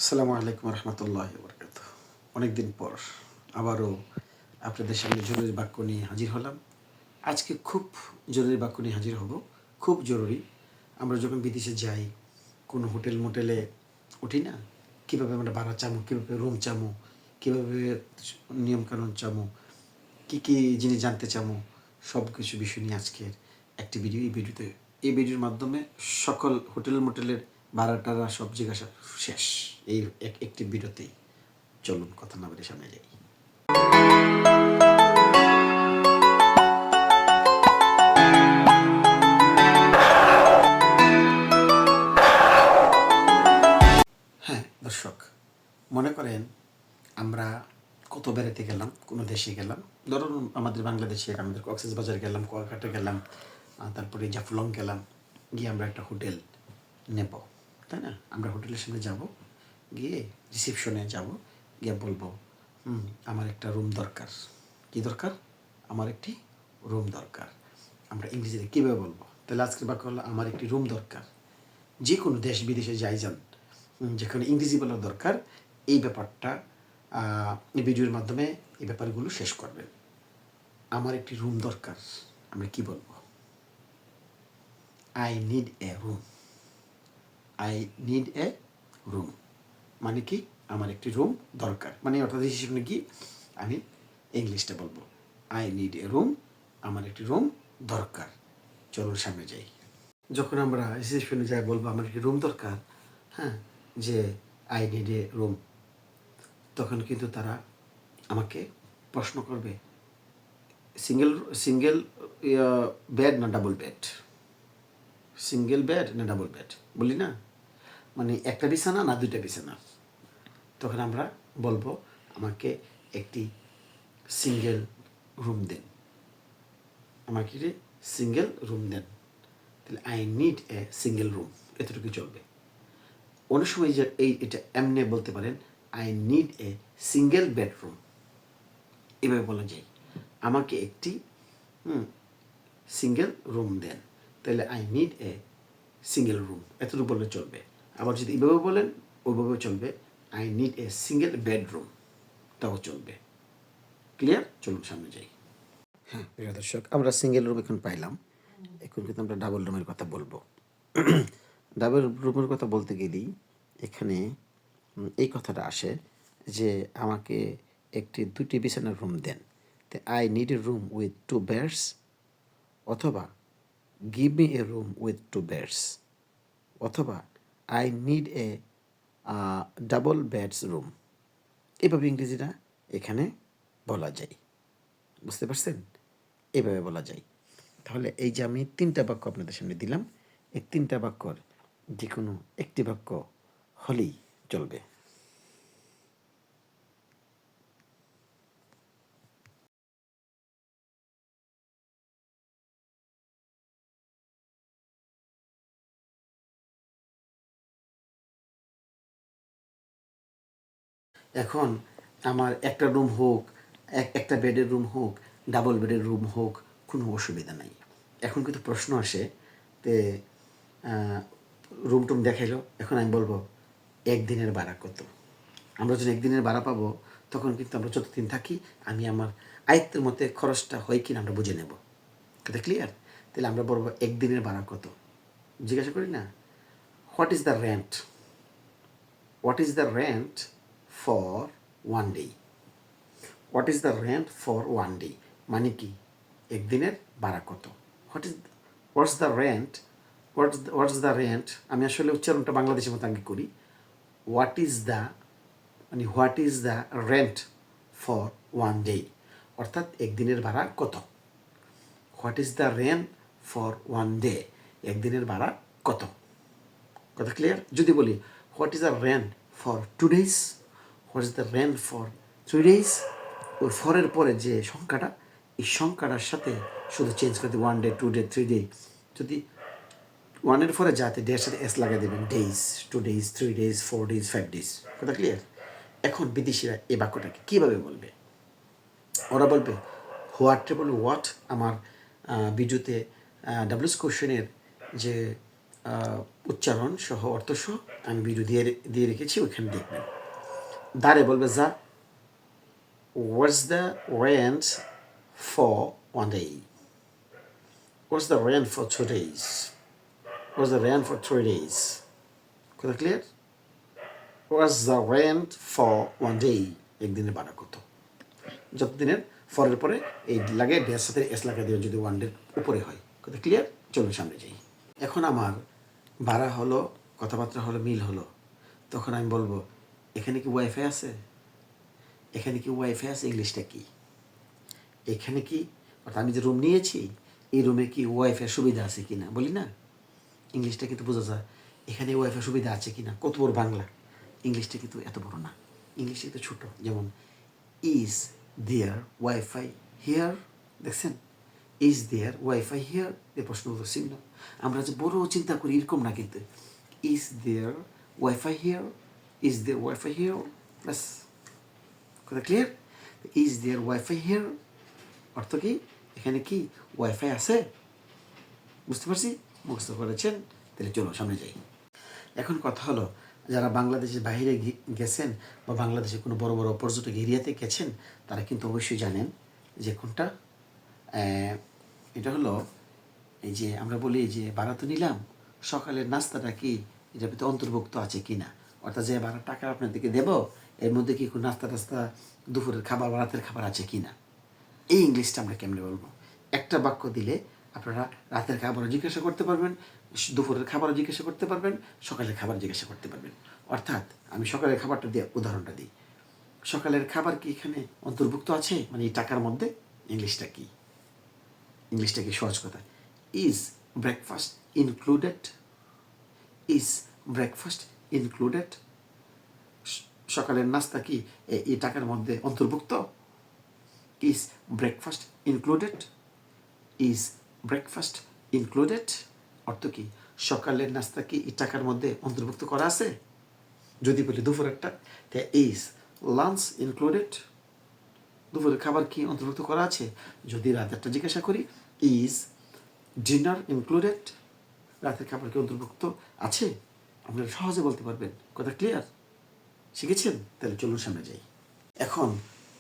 আসসালামু আলাইকুম রহমতুল্লাহি বরকাতুহ। অনেকদিন পর আবারও আপনাদের সামনে জরুরি বাক্য নিয়ে হাজির হলাম। আজকে খুব জরুরি বাক্য নিয়ে হাজির হব, খুব জরুরি। আমরা যখন বিদেশে যাই, কোনো হোটেল মোটেলে উঠি না, কীভাবে আমরা ভাড়া চামো, কীভাবে রুম চামো, কীভাবে নিয়মকানুন চামো, কী কী জিনিস জানতে চামো, সব কিছু বিষয় নিয়ে আজকের একটি ভিডিও। এই ভিডিওর মাধ্যমে সকল হোটেল মোটেলের ভাড়াটারা সব জিজ্ঞাসা শেষ এই একটি ভিডিওতেই। চলুন কথা না বলে সামনে যাই। হ্যাঁ দর্শক, মনে করেন আমরা কত বেড়াতে গেলাম, কোনো দেশে গেলাম, ধরুন আমাদের বাংলাদেশে আমাদের কক্সবাজার গেলাম, কুয়াকাটা গেলাম, তারপরে জাফলং গেলাম, গিয়ে আমরা একটা হোটেল নেব, তাই না? আমরা হোটেলের সামনে যাব, গিয়ে রিসেপশনে যাব, গিয়ে বলবো আমার একটা রুম দরকার। কি দরকার? আমার একটি রুম দরকার। আমরা ইংরেজিতে কীভাবে বলবো? তাহলে আজকের বাক্য হলো আমার একটি রুম দরকার। যে কোনো দেশ বিদেশে যাই যান, যেখানে ইংরেজি বলা দরকার, এই ব্যাপারটা এই ভিডিওর মাধ্যমে এই ব্যাপারগুলো শেষ করবেন। আমার একটি রুম দরকার, আমরা কি বলবো? I need a room. I need a room মানে কি? আমার একটি রুম দরকার, মানে অর্থাৎ হিসেবে কি আমি ইংলিশটা বলবো, আই নিড এ রুম, আমার একটি রুম দরকার। চলুন সামনে যাই। যখন আমরা রিসেপশনে যাই বলবো আমার একটি রুম দরকার, হ্যাঁ, যে আই নিড এ রুম, তখন কিন্তু তারা আমাকে প্রশ্ন করবে সিঙ্গেল সিঙ্গেল বেড না ডাবল বেড, সিঙ্গেল বেড না ডাবল বেড, বলি না, মানে একটা বিছানা না দুইটা বিছানা। তখন আমরা বলবো আমাকে একটি সিঙ্গেল রুম দেন, আমাকে সিঙ্গেল রুম দেন। তাহলে I need a single room, এতটুকু চলবে। অনেক সময় যে এটা এমনি বলতে পারেন I need a single bedroom, এভাবে বলা যায় আমাকে একটি সিঙ্গেল রুম দেন। তাহলে I need a single room, এতটুকু বললে চলবে। আবার যদি এভাবে বলেন ওইভাবে চলবে, I need a single bedroom, তাও চলবে। ক্লিয়ার? চলুন সামনে যাই। হ্যাঁ প্রিয় দর্শক, আমরা সিঙ্গেল রুম এখন পাইলাম, এখন কিন্তু আমরা ডাবল রুমের কথা বলবো। ডাবল রুমের কথা বলতে গেলেই এখানে এই কথাটা আসে যে আমাকে একটি দুটি বিছানার রুম দেন। তো I need a room with 2 beds, অথবা give me a room with 2 beds, অথবা I need a double beds room. এভাবে ইংরেজিটা এখানে বলা যায়, বুঝতে পারছেন? এভাবে বলা যায়। তাহলে এই যে আমি 3টা বাক্য আপনাদের সামনে দিলাম, এই 3টা বাক্যর যে কোনো একটি বাক্য হলেই চলবে। এখন আমার একটা রুম হোক, একটা বেডের রুম হোক, ডাবল বেডের রুম হোক, কোনো অসুবিধা নাই। এখন কিন্তু প্রশ্ন আসে, তে রুম টুম দেখাইলো, এখন আমি বলবো একদিনের ভাড়া কত? আমরা যখন একদিনের ভাড়া পাবো তখন কিন্তু আমরা যতদিন থাকি আমি আমার আয়ত্তের মধ্যে খরচটা হয় কিনা আমরা বুঝে নেব। কথা ক্লিয়ার? তাহলে আমরা বলবো একদিনের ভাড়া কত, জিজ্ঞাসা করি না, what is the rent, what is the rent for 1 day, what is the rent for 1 day মানে কি একদিনের ভাড়া কত, what's the rent, what's the rent, আমি আসলে উচ্চারণটা বাংলাদেশের মতো আগে করি, হোয়াট ইজ দ্য, মানে what is the rent for 1 day, অর্থাৎ একদিনের ভাড়া কত। What is the rent for 1 day, একদিনের ভাড়া কত। কথা ক্লিয়ার? যদি বলি what is the rent for 2 days, what is the rent for 3 days, ওই ফরের পরে যে সংখ্যাটা, এই সংখ্যাটার সাথে শুধু চেঞ্জ করতে 1 ডে 2 ডে 3 ডে, যদি 1-এর পরে যাতে ডের সাথে এস লাগিয়ে দেবেন, days, 2 days 3 days 4 days 5 days. কথা ক্লিয়ার? এখন বিদেশিরা এই বাক্যটাকে কীভাবে বলবে? ওরা বলবে হোয়াট, বলবে হোয়াট, আমার ভিডিওতে ডাব্লিউএস কোশ্চেনের যে উচ্চারণ সহ অর্থ সহ আমি ভিডিও দিয়ে রেখেছি, ওইখানে দেখবেন। দাঁড়ে বলবে যা, what's the rent for 1 day, what's the rent for 2 days, what's the rent for 3 days। কথা clear? What's the rent for 1 day, একদিনের ভাড়া কত। যতদিনের ফরের পরে এই লাগে ডের সাথে এস লাগা দিয়ে যদি 1 ডের উপরে হয়। কথা ক্লিয়ার? চলুন সামনে যাই। এখন আমার ভাড়া হলো, কথাবার্তা হলো, মিল হলো, তখন আমি বলবো এখানে কি ওয়াইফাই আছে? এখানে কি ওয়াইফাই আছে? ইংলিশটা কি? এখানে কি, অর্থাৎ আমি যে রুম নিয়েছি এই রুমে কি ওয়াইফাই সুবিধা আছে কি না, বলি না? ইংলিশটা কিন্তু বোঝা যায় এখানে ওয়াইফাই সুবিধা আছে কি না। কত বড় বাংলা, ইংলিশটা কিন্তু এত বড় না, ইংলিশটা কিন্তু ছোটো। যেমন ইজ দেয়ার ওয়াইফাই হিয়ার, দেখছেন? ইজ দেয়ার ওয়াইফাই হিয়ার, এ প্রশ্ন চিহ্ন। আমরা যে বড় চিন্তা করি এরকম না কিন্তু। Is there wifi here, is there wifi here, ব্যাস। কথা clear? Is there wifi here অর্থ কি? এখানে কি ওয়াইফাই আছে? বুঝতে পারছি? মুখস্থ করেছেন? তাহলে চলো সামনে যাই। এখন কথা হলো, যারা বাংলাদেশের বাইরে গেছেন বা বাংলাদেশে কোনো বড় বড় পর্যটক এরিয়াতে গেছেন, তারা কিন্তু অবশ্যই জানেন যে কোনটা, এটা হলো এই যে আমরা বলি যে ভাড়া তো নিলাম, সকালের নাস্তাটা কি এটার ভিতরে অন্তর্ভুক্ত আছে কি না। অর্থাৎ যে ভাড়া টাকা আপনাদেরকে দেবো এর মধ্যে কি কোনো নাস্তা টাস্তা, দুপুরের খাবার বা রাতের খাবার আছে কি না। এই ইংলিশটা আমরা কেমনে বলবো? একটা বাক্য দিলে আপনারা রাতের খাবারও জিজ্ঞাসা করতে পারবেন, দুপুরের খাবারও জিজ্ঞাসা করতে পারবেন, সকালের খাবার জিজ্ঞাসা করতে পারবেন। অর্থাৎ আমি সকালের খাবারটা দিয়ে উদাহরণটা দিই। সকালের খাবার কি এখানে অন্তর্ভুক্ত আছে, মানে এই টাকার মধ্যে? ইংলিশটা কি? ইংলিশটা কি? সহজ কথা, is breakfast included? Is breakfast included? সকালের নাস্তা কি এই টাকার মধ্যে অন্তর্ভুক্ত? Is breakfast included? Is breakfast included অর্থ কি? সকালের নাস্তা কি এই টাকার মধ্যে অন্তর্ভুক্ত করা আছে? যদি বলি দুপুরেরটা, তাই ইজ লাঞ্চ ইনক্লুডেড? দুপুরের খাবার কি অন্তর্ভুক্ত করা আছে? যদি রাতেরটা জিজ্ঞাসা করি, ইজ ডিনার ইনক্লুডেড? রাতের খাবার কি অন্তর্ভুক্ত আছে? আপনারা সহজে বলতে পারবেন। কথা ক্লিয়ার? শিখেছেন? তাহলে চলুন সামনে যাই। এখন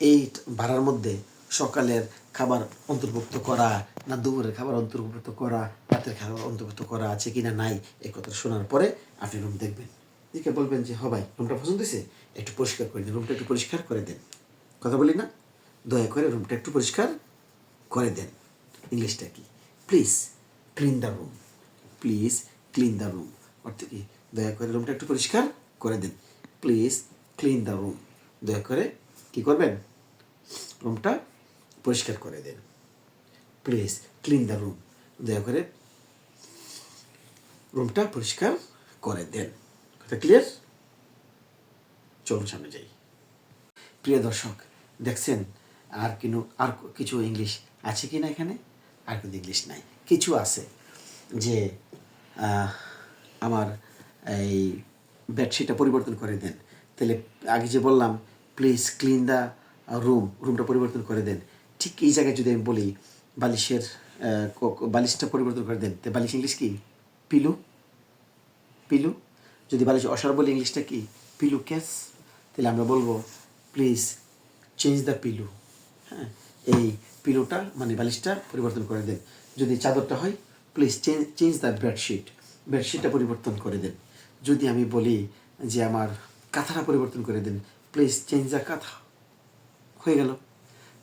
এই ভাড়ার মধ্যে সকালের খাবার অন্তর্ভুক্ত করা না দুপুরের খাবার অন্তর্ভুক্ত করা, রাতের খাবার অন্তর্ভুক্ত করা আছে কিনা নাই, এই কথা শোনার পরে আপনি রুম দেখবেন, দেখে বলবেন যে হ ভাই রুমটা পছন্দ হয়েছে, একটু পরিষ্কার করে দিন, রুমটা একটু পরিষ্কার করে দেন। কথা বলি না? দয়া করে রুমটা একটু পরিষ্কার করে দেন। ইংলিশটা কি? Please clean the room, please clean the room অর্থ কি? দয়া করে রুমটা একটু পরিষ্কার করে দেন। প্লিজ ক্লিন দ্য রুম, দয়া করে কী করবেন? রুমটা পরিষ্কার করে দেন। প্লিজ ক্লিন দ্য রুম, দয়া করে রুমটা পরিষ্কার করে দেন। কথা ক্লিয়ার? চলুন সামনে যাই। প্রিয় দর্শক, দেখছেন আর কিছু ইংলিশ আছে কি না এখানে? আর কিন্তু ইংলিশ নাই, কিছু আছে যে আমার এই বেডশিটটা পরিবর্তন করে দেন। তাহলে আগে যে বললাম প্লিজ ক্লিন দ্য রুম, রুমটা পরিবর্তন করে দেন, ঠিক এই জায়গায় যদি আমি বলি বালিশটা পরিবর্তন করে দেন, তো বালিশ ইংলিশ কি? পিলু। পিলু। যদি বালিশ অসার বলি ইংলিশটা কি? পিলু কেস। তাহলে আমরা বলবো প্লিজ চেঞ্জ দ্য পিলু। হ্যাঁ, এই পিলুটা মানে বালিশটা পরিবর্তন করে দেন। যদি চাদরটা হয় প্লিজ চেঞ্জ দ্য বেডশিট, বেডশিটটা পরিবর্তন করে দেন। যদি আমি বলি যে আমার কাঁথাটা পরিবর্তন করে দেন, প্লিজ চেঞ্জ দ্য কাঁথা, হয়ে গেল।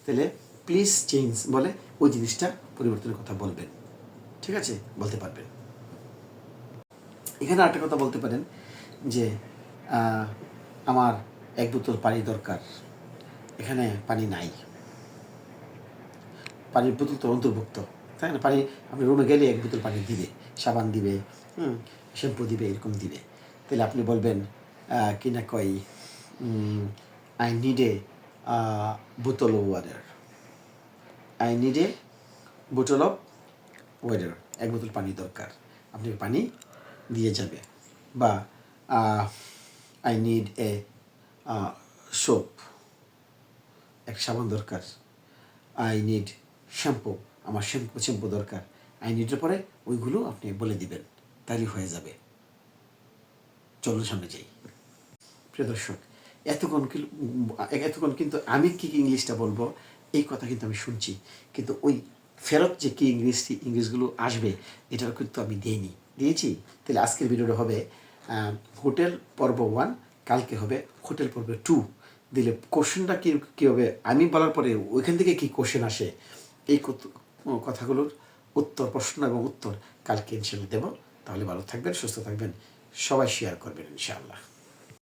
তাহলে প্লিজ চেঞ্জ বলে ওই জিনিসটা পরিবর্তনের কথা বলবেন। ঠিক আছে? বলতে পারবেন। এখানে আরেকটা কথা বলতে পারেন যে আমার 1 বোতল পানি দরকার, এখানে পানি নাই। পানির বোতল তো অন্তর্ভুক্ত, তাই না? পানি আপনি রুমে গেলে 1 বোতল পানি দিবে, সাবান দিবে, শ্যাম্পু দিবে, এরকম দিবে। তাহলে আপনি বলবেন কি না কই, আই নিড এ বোতল অফ ওয়াটার, আই নিড এ বোতল অফ ওয়াটার, 1 বোতল পানি দরকার, আপনি পানি দিয়ে যাবে। বা আই নিড এ সোপ, এক সাবান দরকার। আই নিড শ্যাম্পু, আমার শ্যাম্পু দরকার। আই নিডের পরে ওইগুলো আপনি বলে দিবেন। তাইলে হয়ে যাবে। চলুন সামনে যাই। প্রিয় দর্শক, এতক্ষণ কিন্তু আমি কী ইংলিশটা বলবো এই কথা কিন্তু আমি শুনছি, কিন্তু ওই ফেরত যে কী ইংলিশগুলো আসবে এটাও কিন্তু আমি দিয়েছি। তাহলে আজকের ভিডিওটা হবে হোটেল পর্ব 1, কালকে হবে হোটেল পর্ব 2। দিলে কোশ্চেনটা কী হবে আমি বলার পরে ওইখান থেকে কী কোশ্চেন আসে এই কথাগুলোর প্রশ্ন এবং উত্তর কালকে ইনশাল্লাহ দেবো। তাহলে ভালো থাকবেন, সুস্থ থাকবেন, সবাই শেয়ার করবেন ইনশাআল্লাহ।